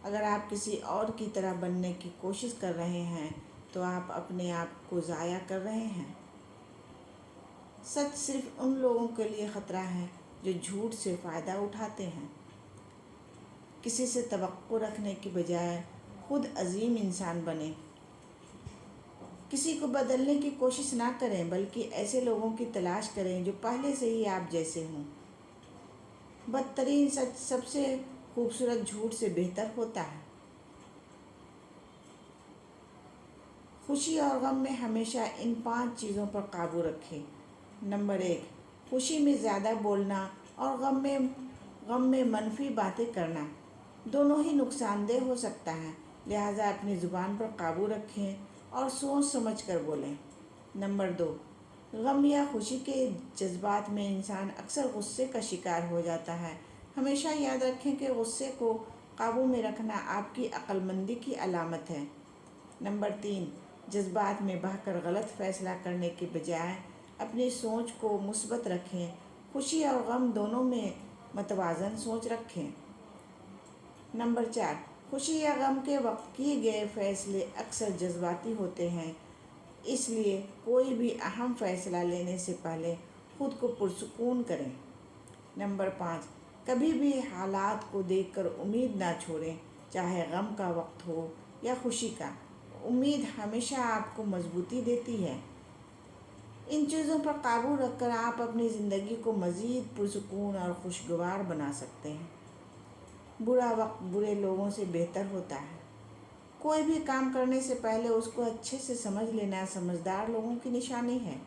اگر آپ کسی اور کی طرح بننے کی کوشش کر رہے ہیں تو آپ اپنے آپ کو ضائع کر رہے ہیں۔ سچ صرف ان لوگوں کے لیے خطرہ ہے جو جھوٹ سے فائدہ اٹھاتے ہیں۔ کسی سے توقع رکھنے کی بجائے خود عظیم انسان بنیں۔ کسی کو بدلنے کی کوشش نہ کریں بلکہ ایسے لوگوں کی تلاش کریں جو پہلے سے ہی آپ جیسے ہوں۔ بدترین سچ سب سے خوبصورت جھوٹ سے بہتر ہوتا ہے۔ خوشی اور غم میں ہمیشہ ان 5 چیزوں پر قابو رکھیں۔ نمبر 1، خوشی میں زیادہ بولنا اور غم میں منفی باتیں کرنا دونوں ہی نقصان دہ ہو سکتا ہے، لہٰذا اپنی زبان پر قابو رکھیں اور سوچ سمجھ کر بولیں۔ نمبر 2، غم یا خوشی کے جذبات میں انسان اکثر غصے کا شکار ہو جاتا ہے۔ ہمیشہ یاد رکھیں کہ غصے کو قابو میں رکھنا آپ کی عقل مندی کی علامت ہے۔ نمبر 3، جذبات میں بہہ کر غلط فیصلہ کرنے کے بجائے اپنی سوچ کو مثبت رکھیں۔ خوشی اور غم دونوں میں متوازن سوچ رکھیں۔ نمبر 4، خوشی یا غم کے وقت کیے گئے فیصلے اکثر جذباتی ہوتے ہیں، اس لیے کوئی بھی اہم فیصلہ لینے سے پہلے خود کو پرسکون کریں۔ نمبر 5، کبھی بھی حالات کو دیکھ کر امید نہ چھوڑیں، چاہے غم کا وقت ہو یا خوشی کا۔ امید ہمیشہ آپ کو مضبوطی دیتی ہے۔ ان چیزوں پر قابو رکھ کر آپ اپنی زندگی کو مزید پرسکون اور خوشگوار بنا سکتے ہیں۔ برا وقت برے لوگوں سے بہتر ہوتا ہے۔ کوئی بھی کام کرنے سے پہلے اس کو اچھے سے سمجھ لینا سمجھدار لوگوں کی نشانی ہے۔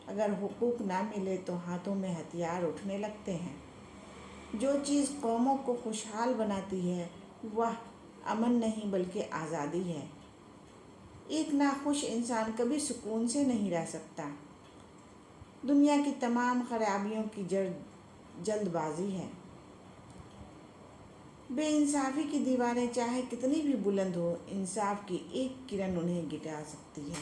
اگر حقوق نہ ملے تو ہاتھوں میں ہتھیار اٹھنے لگتے ہیں۔ جو چیز قوموں کو خوشحال بناتی ہے وہ امن نہیں بلکہ آزادی ہے۔ ایک ناخوش انسان کبھی سکون سے نہیں رہ سکتا۔ دنیا کی تمام خرابیوں کی جڑ جلد بازی ہے۔ بے انصافی کی دیواریں چاہے کتنی بھی بلند ہو، انصاف کی ایک کرن انہیں گرا سکتی ہے۔